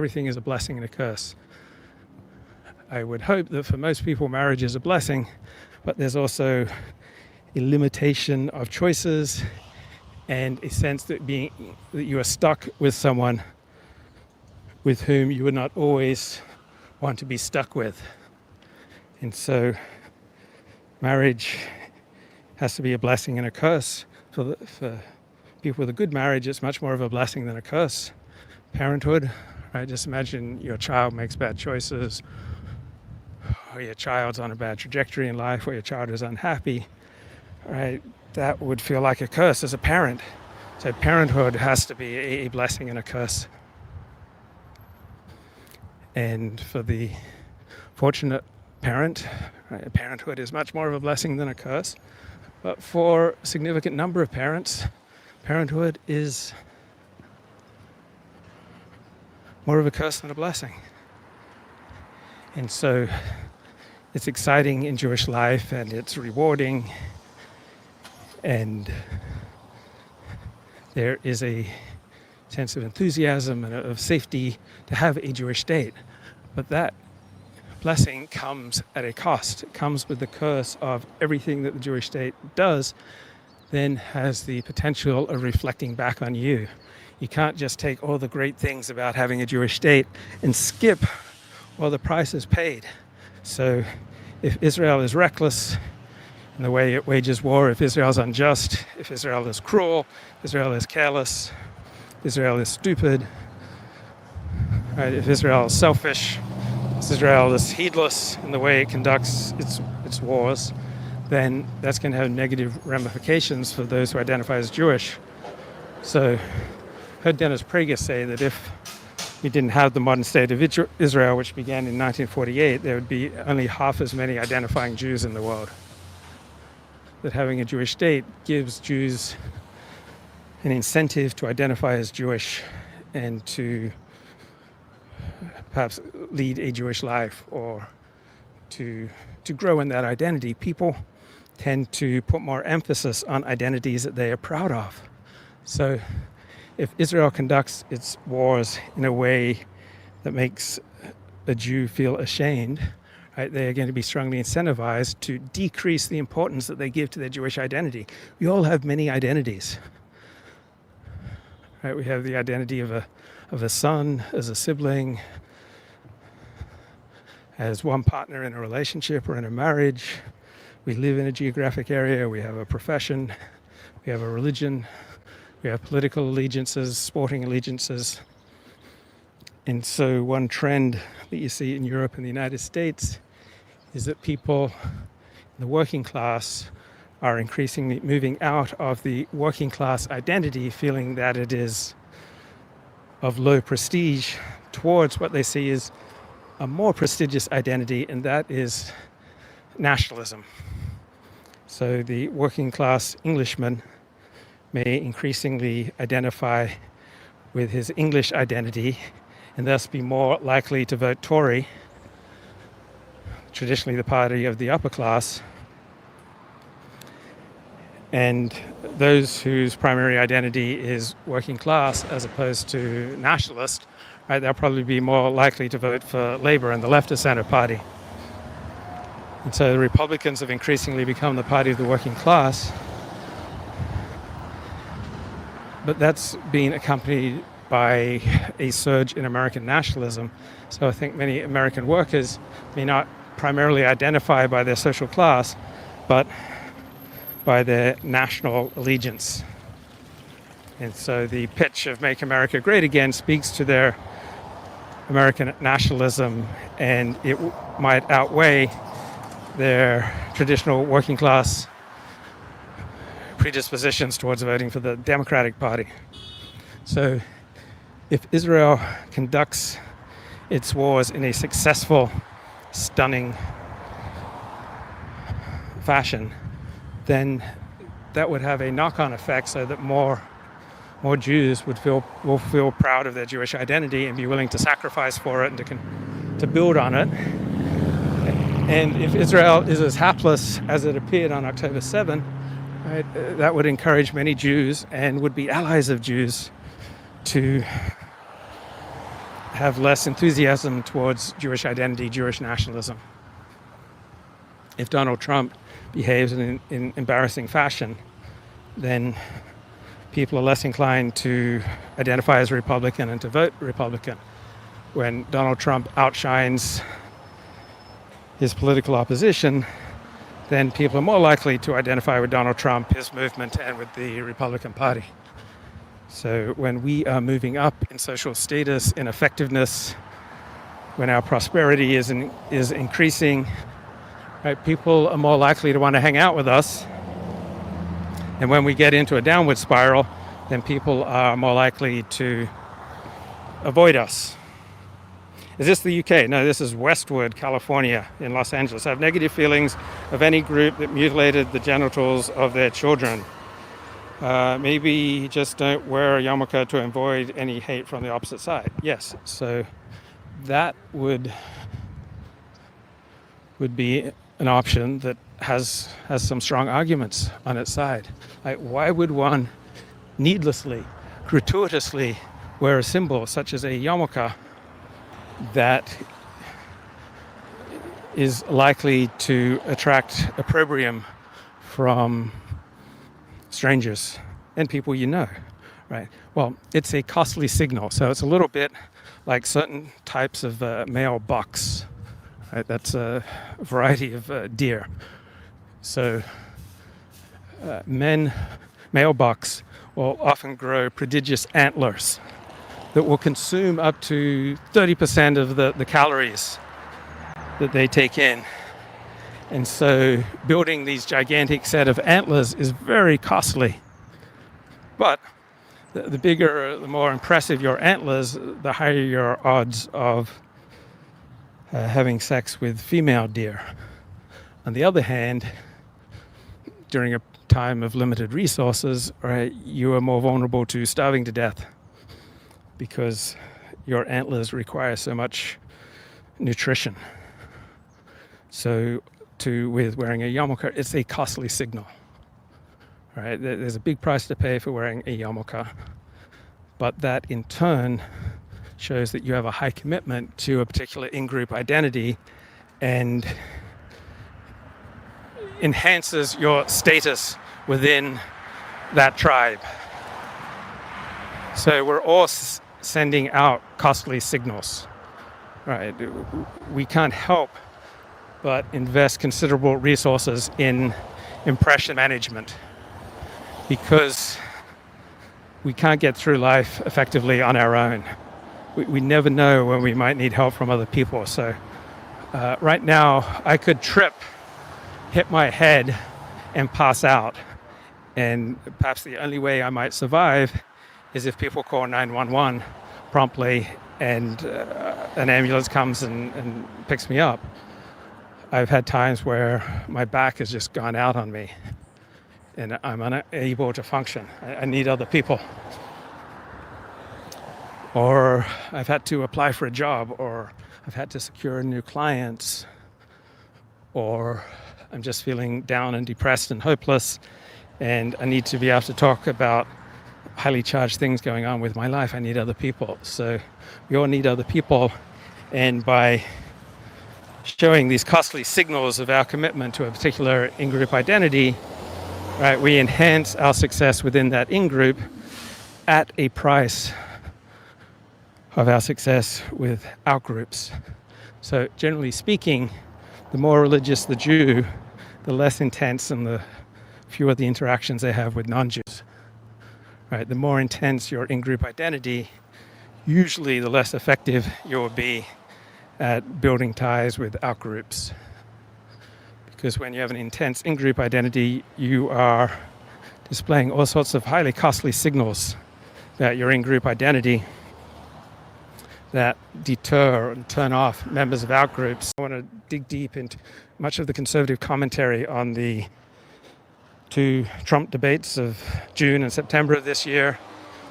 everything is a blessing and a curse. I would hope that for most people marriage is a blessing, but there's also a limitation of choices and a sense that you are stuck with someone with whom you would not always want to be stuck with. And so marriage has to be a blessing and a curse. For people with a good marriage, it's much more of a blessing than a curse. Parenthood, right? Just imagine your child makes bad choices, or your child's on a bad trajectory in life, or your child is unhappy, right? That would feel like a curse as a parent. So parenthood has to be a blessing and a curse. And for the fortunate parent, right, parenthood is much more of a blessing than a curse. But for a significant number of parents, parenthood is more of a curse than a blessing. And so it's exciting in Jewish life, and it's rewarding, and there is a sense of enthusiasm and of safety to have a Jewish state. But that blessing comes at a cost. It comes with the curse of everything that the Jewish state does then has the potential of reflecting back on you. You can't just take all the great things about having a Jewish state and skip all the prices paid. So if Israel is reckless in the way it wages war, if Israel is unjust, if Israel is cruel, if Israel is careless, if Israel is stupid, right? If Israel is selfish, if Israel is heedless in the way it conducts its wars, then that's going to have negative ramifications for those who identify as Jewish. So I heard Dennis Prager say that if we didn't have the modern state of Israel, which began in 1948, there would be only half as many identifying Jews in the world. That having a Jewish state gives Jews an incentive to identify as Jewish and to perhaps lead a Jewish life or to grow in that identity. People tend to put more emphasis on identities that they are proud of. So if Israel conducts its wars in a way that makes a Jew feel ashamed, right, they are going to be strongly incentivized to decrease the importance that they give to their Jewish identity. We all have many identities. Right, we have the identity of a son, as a sibling, as one partner in a relationship or in a marriage. We live in a geographic area, we have a profession, we have a religion, we have political allegiances, sporting allegiances. And so one trend that you see in Europe and the United States is that people in the working class are increasingly moving out of the working class identity, feeling that it is of low prestige, towards what they see as a more prestigious identity, and that is nationalism. So the working class Englishman may increasingly identify with his English identity and thus be more likely to vote Tory, traditionally the party of the upper class. And those whose primary identity is working class as opposed to nationalist, right, they'll probably be more likely to vote for Labour and the left of centre party. And so the Republicans have increasingly become the party of the working class. But that's been accompanied by a surge in American nationalism. So I think many American workers may not primarily identify by their social class, but by their national allegiance. And so the pitch of Make America Great Again speaks to their American nationalism, and it might outweigh their traditional working class predispositions towards voting for the Democratic Party. So if Israel conducts its wars in a successful, stunning fashion, then that would have a knock-on effect so that more Jews will feel proud of their Jewish identity and be willing to sacrifice for it and to build on it. And if Israel is as hapless as it appeared on October 7, right, that would encourage many Jews and would be allies of Jews to have less enthusiasm towards Jewish identity, Jewish nationalism. If Donald Trump behaves in embarrassing fashion, then people are less inclined to identify as Republican and to vote Republican. When Donald Trump outshines his political opposition, then people are more likely to identify with Donald Trump, his movement, and with the Republican Party. So when we are moving up in social status, in effectiveness, when our prosperity is increasing, right, people are more likely to want to hang out with us. And when we get into a downward spiral, then people are more likely to avoid us. Is this the UK? No, this is Westwood, California, in Los Angeles. I have negative feelings of any group that mutilated the genitals of their children. Maybe just don't wear a yarmulke to avoid any hate from the opposite side. Yes, so that would be an option that has some strong arguments on its side. Like, why would one needlessly, gratuitously wear a symbol such as a yarmulke that is likely to attract opprobrium from strangers and people you know, right? Well, it's a costly signal, so it's a little bit like certain types of male bucks, right? That's a variety of deer. So male bucks will often grow prodigious antlers that will consume up to 30% of the calories that they take in. And so building these gigantic set of antlers is very costly. But the bigger, the more impressive your antlers, the higher your odds of having sex with female deer. On the other hand, during a time of limited resources, right, you are more vulnerable to starving to death because your antlers require so much nutrition. So with wearing a yarmulke, it's a costly signal, right? There's a big price to pay for wearing a yarmulke, but that in turn shows that you have a high commitment to a particular in-group identity and enhances your status within that tribe. So we're all sending out costly signals, right? We can't help but invest considerable resources in impression management because we can't get through life effectively on our own. We never know when we might need help from other people. So right now I could trip, hit my head, and pass out. And perhaps the only way I might survive is if people call 911 promptly and an ambulance comes and picks me up. I've had times where my back has just gone out on me and I'm unable to function. I need other people. Or I've had to apply for a job, or I've had to secure new clients, or I'm just feeling down and depressed and hopeless, and I need to be able to talk about highly charged things going on with my life. I need other people. So we all need other people, and by showing these costly signals of our commitment to a particular in-group identity, right, we enhance our success within that in-group at a price of our success with out-groups. So generally speaking, the more religious the Jew, the less intense and the fewer the interactions they have with non-Jews. Right? The more intense your in-group identity, usually the less effective you will be at building ties with out-groups. Because when you have an intense in-group identity, you are displaying all sorts of highly costly signals about your in-group identity that deter and turn off members of out-groups. I want to dig deep into much of the conservative commentary on the two Trump debates of June and September of this year,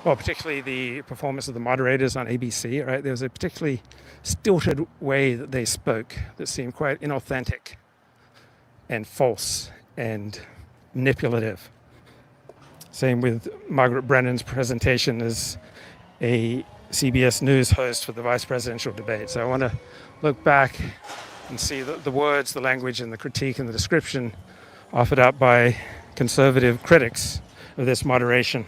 well, particularly the performance of the moderators on ABC, right? There was a particularly stilted way that they spoke that seemed quite inauthentic and false and manipulative. Same with Margaret Brennan's presentation as a CBS News host for the vice presidential debate. So I want to look back and see the words, the language, and the critique and the description offered up by conservative critics of this moderation.